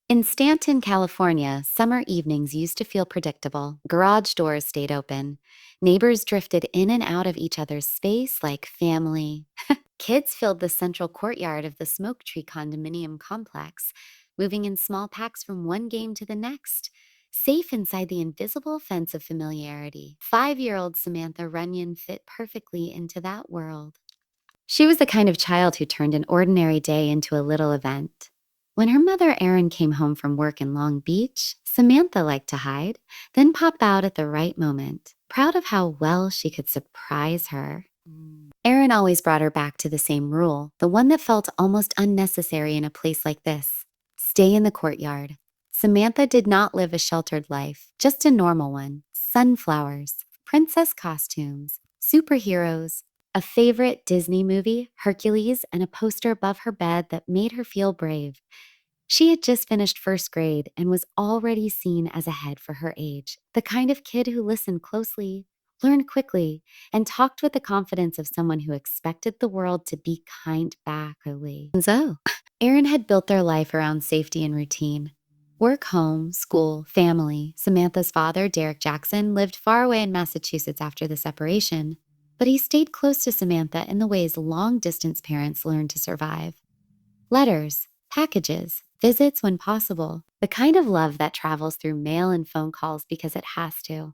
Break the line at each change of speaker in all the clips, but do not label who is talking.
In Stanton, California, summer evenings used to feel predictable. Garage doors stayed open. Neighbors drifted in and out of each other's space like family. Kids filled the central courtyard of the Smoke Tree condominium complex, moving in small packs from one game to the next, safe inside the invisible fence of familiarity. 5-year-old Samantha Runnion fit perfectly into that world. She was the kind of child who turned an ordinary day into a little event. When her mother Erin came home from work in Long Beach, Samantha liked to hide, then pop out at the right moment, proud of how well she could surprise her. Erin always brought her back to the same rule, the one that felt almost unnecessary in a place like this: stay in the courtyard. Samantha did not live a sheltered life, just a normal one. Sunflowers, princess costumes, superheroes, a favorite Disney movie, Hercules, and a poster above her bed that made her feel brave. She had just finished first grade and was already seen as ahead for her age, the kind of kid who listened closely, learned quickly, and talked with the confidence of someone who expected the world to be kind back. So, Erin had built their life around safety and routine. Work, home, school, family. Samantha's father, Derek Jackson, lived far away in Massachusetts after the separation, but he stayed close to Samantha in the ways long-distance parents learn to survive. Letters, packages, visits when possible, the kind of love that travels through mail and phone calls because it has to.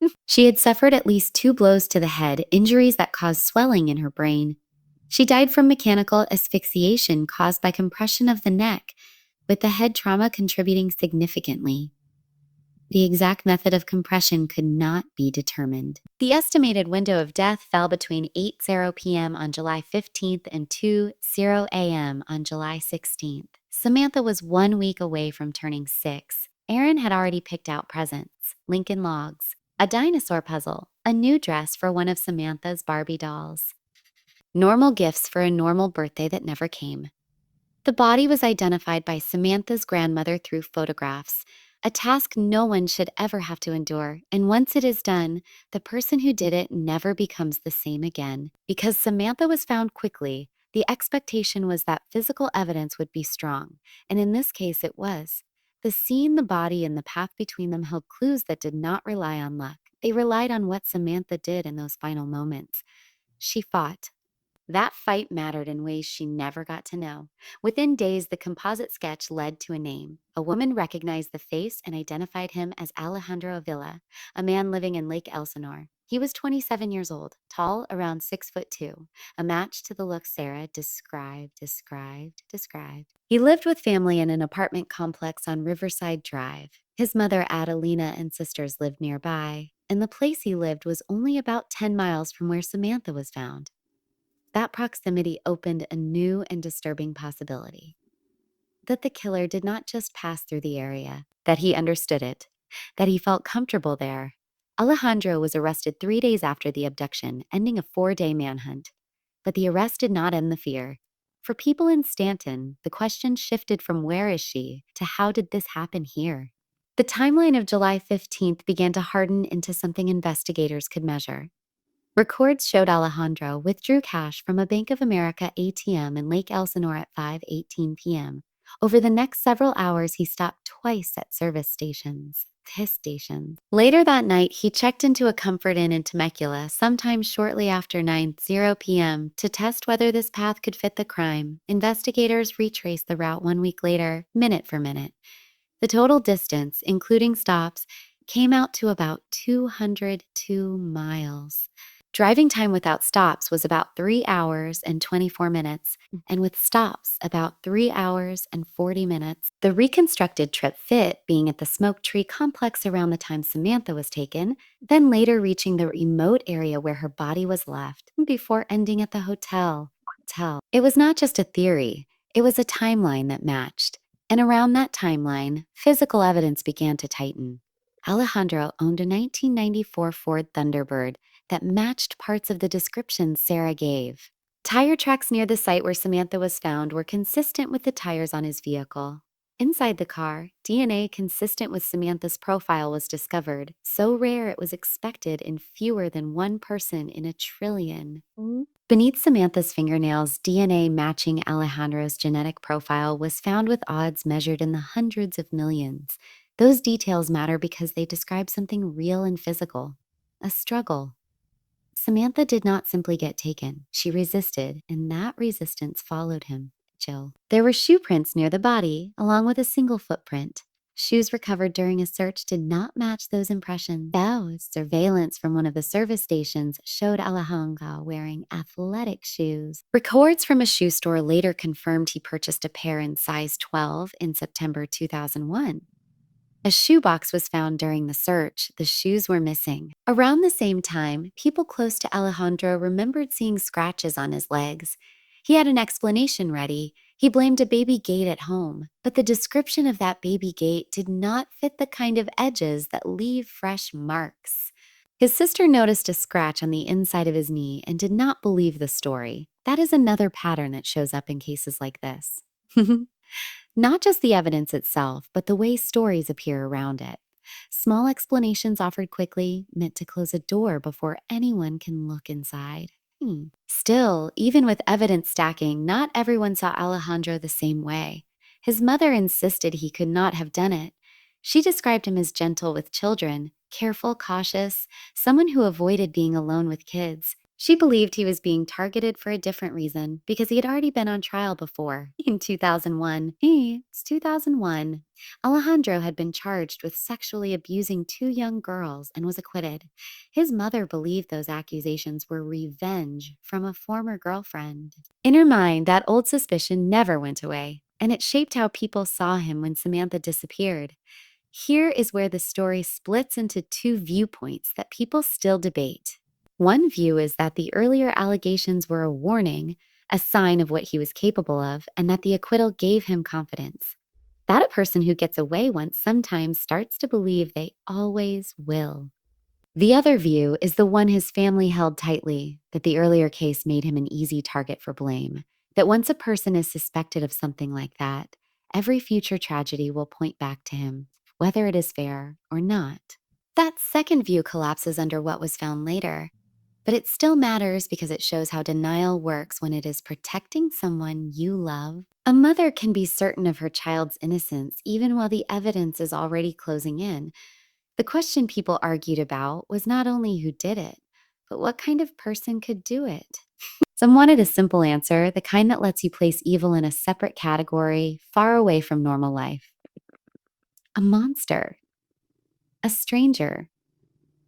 She had suffered at least 2 blows to the head, injuries that caused swelling in her brain. She died from mechanical asphyxiation caused by compression of the neck, with the head trauma contributing significantly. The exact method of compression could not be determined. The estimated window of death fell between 8:00 p.m. on July 15th and 2:00 a.m. on July 16th. Samantha was 1 week away from turning 6. Aaron had already picked out presents: Lincoln Logs, a dinosaur puzzle, a new dress for one of Samantha's Barbie dolls. Normal gifts for a normal birthday that never came. The body was identified by Samantha's grandmother through photographs, a task no one should ever have to endure, and once it is done, the person who did it never becomes the same again. Because Samantha was found quickly, the expectation was that physical evidence would be strong, and in this case it was. The scene, the body, and the path between them held clues that did not rely on luck. They relied on what Samantha did in those final moments. She fought. That fight mattered in ways she never got to know. Within days, the composite sketch led to a name. A woman recognized the face and identified him as Alejandro Avila, a man living in Lake Elsinore. He was 27 years old, tall, around 6'2", a match to the look Sarah described. He lived with family in an apartment complex on Riverside Drive. His mother, Adelina, and sisters lived nearby, and the place he lived was only about 10 miles from where Samantha was found. That proximity opened a new and disturbing possibility: that the killer did not just pass through the area, that he understood it, that he felt comfortable there. Alejandro was arrested 3 days after the abduction, ending a 4-day manhunt. But the arrest did not end the fear. For people in Stanton, the question shifted from "where is she?" to "how did this happen here?" The timeline of July 15th began to harden into something investigators could measure. Records showed Alejandro withdrew cash from a Bank of America ATM in Lake Elsinore at 5:18 p.m. Over the next several hours, he stopped twice at service stations. His station. Later that night, he checked into a Comfort Inn in Temecula sometime shortly after 9:00 p.m. to test whether this path could fit the crime. Investigators retraced the route 1 week later, minute for minute. The total distance, including stops, came out to about 202 miles. Driving time without stops was about 3 hours and 24 minutes, and with stops, about 3 hours and 40 minutes. The reconstructed trip fit being at the Smoke Tree complex around the time Samantha was taken, then later reaching the remote area where her body was left, before ending at the hotel. It was not just a theory, it was a timeline that matched. And around that timeline, physical evidence began to tighten. Alejandro owned a 1994 Ford Thunderbird that matched parts of the description Sarah gave. Tire tracks near the site where Samantha was found were consistent with the tires on his vehicle. Inside the car, DNA consistent with Samantha's profile was discovered, so rare it was expected in fewer than one person in a trillion. Beneath Samantha's fingernails, DNA matching Alejandro's genetic profile was found with odds measured in the hundreds of millions. Those details matter because they describe something real and physical: a struggle. Samantha did not simply get taken. She resisted, and that resistance followed him. There were shoe prints near the body, along with a single footprint. Shoes recovered during a search did not match those impressions. Surveillance from one of the service stations showed Alejandro wearing athletic shoes. Records from a shoe store later confirmed he purchased a pair in size 12 in September 2001. A shoebox was found during the search. The shoes were missing. Around the same time, people close to Alejandro remembered seeing scratches on his legs. He had an explanation ready. He blamed a baby gate at home, but the description of that baby gate did not fit the kind of edges that leave fresh marks. His sister noticed a scratch on the inside of his knee and did not believe the story. That is another pattern that shows up in cases like this. Not just the evidence itself, but the way stories appear around it. Small explanations offered quickly, meant to close a door before anyone can look inside. Still, even with evidence stacking, not everyone saw Alejandro the same way. His mother insisted he could not have done it. She described him as gentle with children, careful, cautious, someone who avoided being alone with kids. She believed he was being targeted for a different reason because he had already been on trial before. In 2001, it's 2001, Alejandro had been charged with sexually abusing two young girls and was acquitted. His mother believed those accusations were revenge from a former girlfriend. In her mind, that old suspicion never went away, and it shaped how people saw him when Samantha disappeared. Here is where the story splits into two viewpoints that people still debate. One view is that the earlier allegations were a warning, a sign of what he was capable of, and that the acquittal gave him confidence. That a person who gets away once sometimes starts to believe they always will. The other view is the one his family held tightly, that the earlier case made him an easy target for blame, that once a person is suspected of something like that, every future tragedy will point back to him, whether it is fair or not. That second view collapses under what was found later, but it still matters because it shows how denial works when it is protecting someone you love. A mother can be certain of her child's innocence even while the evidence is already closing in. The question people argued about was not only who did it, but what kind of person could do it. Some wanted a simple answer, the kind that lets you place evil in a separate category, far away from normal life. A monster. A stranger.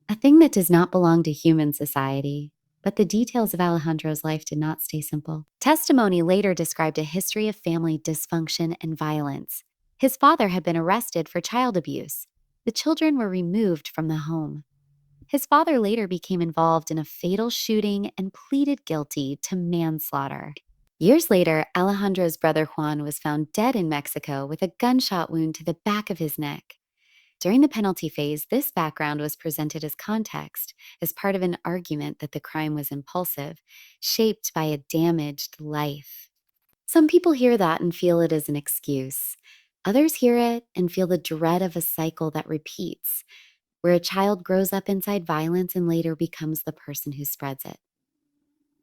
A thing that does not belong to human society. But the details of Alejandro's life did not stay simple. Testimony later described a history of family dysfunction and violence. His father had been arrested for child abuse. The children were removed from the home. His father later became involved in a fatal shooting and pleaded guilty to manslaughter. Years later, Alejandro's brother Juan was found dead in Mexico with a gunshot wound to the back of his neck. During the penalty phase, this background was presented as context, as part of an argument that the crime was impulsive, shaped by a damaged life. Some people hear that and feel it as an excuse. Others hear it and feel the dread of a cycle that repeats, where a child grows up inside violence and later becomes the person who spreads it.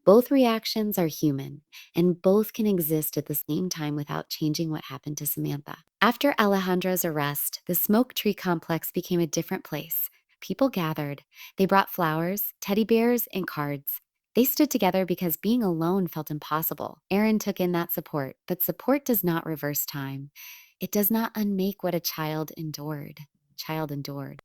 Both reactions are human, and both can exist at the same time without changing what happened to Samantha. After Alejandro's arrest, the Smoke Tree Complex became a different place. People gathered. They brought flowers, teddy bears, and cards. They stood together because being alone felt impossible. Aaron took in that support, but support does not reverse time. It does not unmake what a child endured.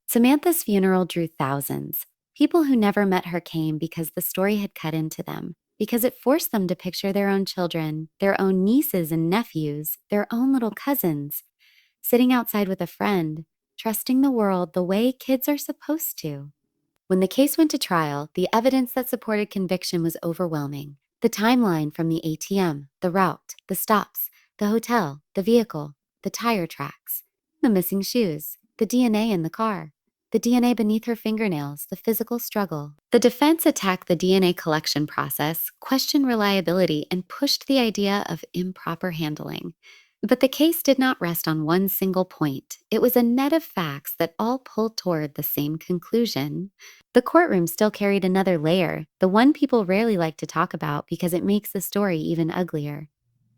Samantha's funeral drew thousands. People who never met her came because the story had cut into them, because it forced them to picture their own children, their own nieces and nephews, their own little cousins, sitting outside with a friend, trusting the world the way kids are supposed to. When the case went to trial, the evidence that supported conviction was overwhelming. The timeline from the ATM, the route, the stops, the hotel, the vehicle, the tire tracks, the missing shoes, the DNA in the car, the DNA beneath her fingernails, the physical struggle. The defense attacked the DNA collection process, questioned reliability, and pushed the idea of improper handling. But the case did not rest on one single point. It was a net of facts that all pulled toward the same conclusion. The courtroom still carried another layer, the one people rarely like to talk about because it makes the story even uglier.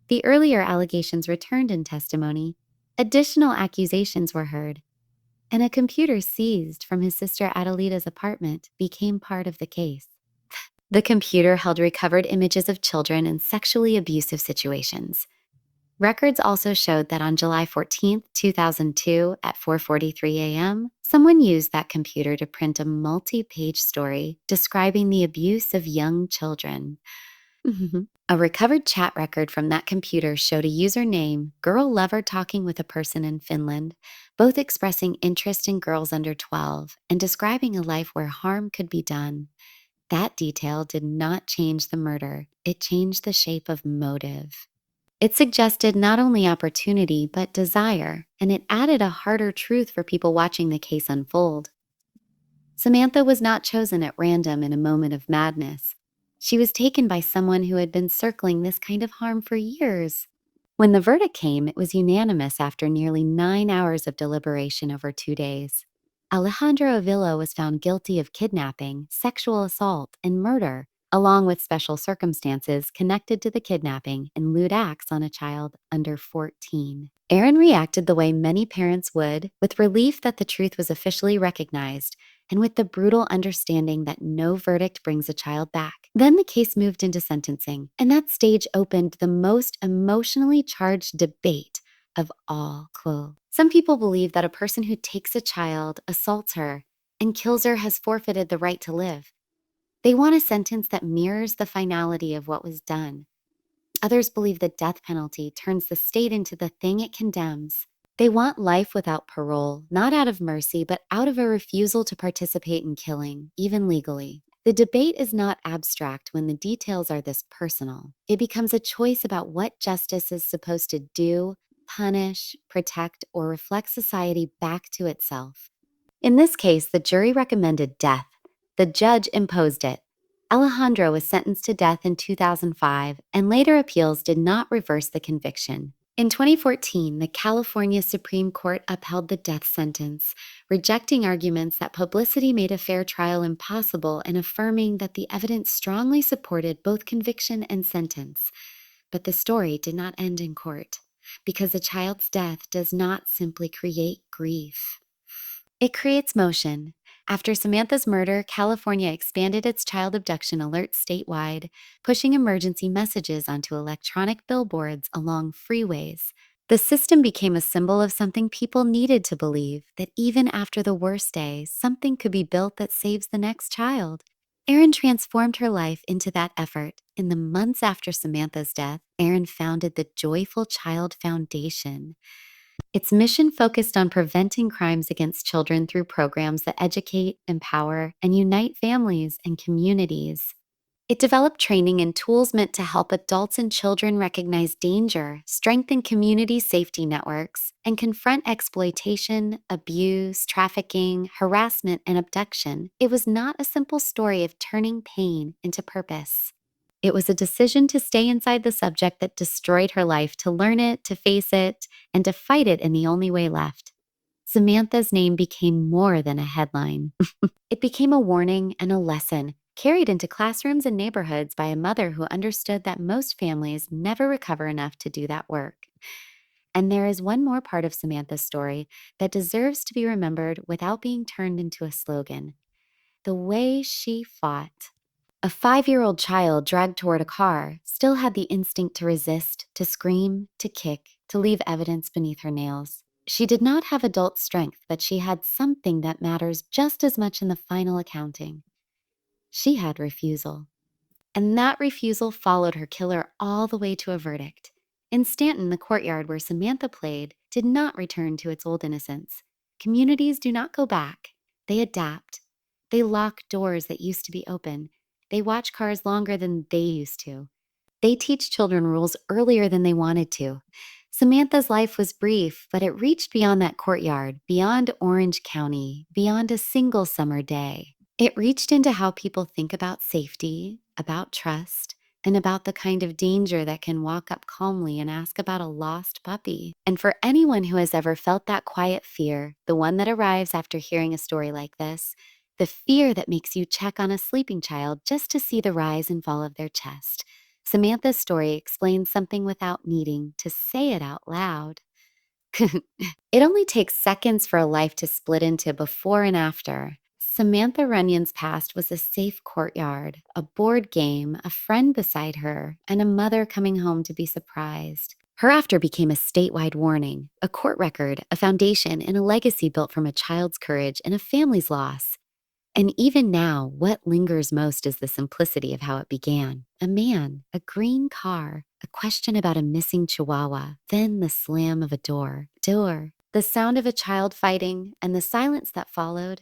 The earlier allegations returned in testimony. Additional accusations were heard, and a computer seized from his sister Adelida's apartment became part of the case. The computer held recovered images of children in sexually abusive situations. Records also showed that on July 14, 2002, at 4:43 a.m., someone used that computer to print a multi-page story describing the abuse of young children. A recovered chat record from that computer showed a username, girl lover talking with a person in Finland, both expressing interest in girls under 12 and describing a life where harm could be done. That detail did not change the murder. It changed the shape of motive. It suggested not only opportunity, but desire, and it added a harder truth for people watching the case unfold. Samantha was not chosen at random in a moment of madness. She was taken by someone who had been circling this kind of harm for years. When the verdict came, it was unanimous after nearly 9 hours of deliberation over 2 days. Alejandro Avila was found guilty of kidnapping, sexual assault, and murder, along with special circumstances connected to the kidnapping and lewd acts on a child under 14. Aaron reacted the way many parents would, with relief that the truth was officially recognized, and with the brutal understanding that no verdict brings a child back. Then the case moved into sentencing, and that stage opened the most emotionally charged debate of all. Some people believe that a person who takes a child, assaults her, and kills her has forfeited the right to live. They want a sentence that mirrors the finality of what was done. Others believe the death penalty turns the state into the thing it condemns. They want life without parole, not out of mercy, but out of a refusal to participate in killing, even legally. The debate is not abstract when the details are this personal. It becomes a choice about what justice is supposed to do, punish, protect, or reflect society back to itself. In this case, the jury recommended death. The judge imposed it. Alejandro was sentenced to death in 2005, and later appeals did not reverse the conviction. In 2014, the California Supreme Court upheld the death sentence, rejecting arguments that publicity made a fair trial impossible and affirming that the evidence strongly supported both conviction and sentence. But the story did not end in court, because a child's death does not simply create grief. It creates motion. After Samantha's murder, California expanded its child abduction alerts statewide, pushing emergency messages onto electronic billboards along freeways. The system became a symbol of something people needed to believe, that even after the worst day, something could be built that saves the next child. Erin transformed her life into that effort. In the months after Samantha's death, Erin founded the Joyful Child Foundation. Its mission focused on preventing crimes against children through programs that educate, empower, and unite families and communities. It developed training and tools meant to help adults and children recognize danger, strengthen community safety networks, and confront exploitation, abuse, trafficking, harassment, and abduction. It was not a simple story of turning pain into purpose. It was a decision to stay inside the subject that destroyed her life, to learn it, to face it, and to fight it in the only way left. Samantha's name became more than a headline. It became a warning and a lesson, carried into classrooms and neighborhoods by a mother who understood that most families never recover enough to do that work. And there is one more part of Samantha's story that deserves to be remembered without being turned into a slogan: the way she fought. A 5-year-old child dragged toward a car still had the instinct to resist, to scream, to kick, to leave evidence beneath her nails. She did not have adult strength, but she had something that matters just as much in the final accounting. She had refusal. And that refusal followed her killer all the way to a verdict. In Stanton, the courtyard where Samantha played did not return to its old innocence. Communities do not go back. They adapt. They lock doors that used to be open. They watch cars longer than they used to. They teach children rules earlier than they wanted to. Samantha's life was brief, but it reached beyond that courtyard, beyond Orange County, beyond a single summer day. It reached into how people think about safety, about trust, and about the kind of danger that can walk up calmly and ask about a lost puppy. And for anyone who has ever felt that quiet fear, the one that arrives after hearing a story like this, the fear that makes you check on a sleeping child just to see the rise and fall of their chest, Samantha's story explains something without needing to say it out loud. It only takes seconds for a life to split into before and after. Samantha Runnion's past was a safe courtyard, a board game, a friend beside her, and a mother coming home to be surprised. Her after became a statewide warning, a court record, a foundation, and a legacy built from a child's courage and a family's loss. And even now, what lingers most is the simplicity of how it began. A man, a green car, a question about a missing chihuahua, then the slam of a door, the sound of a child fighting, and the silence that followed.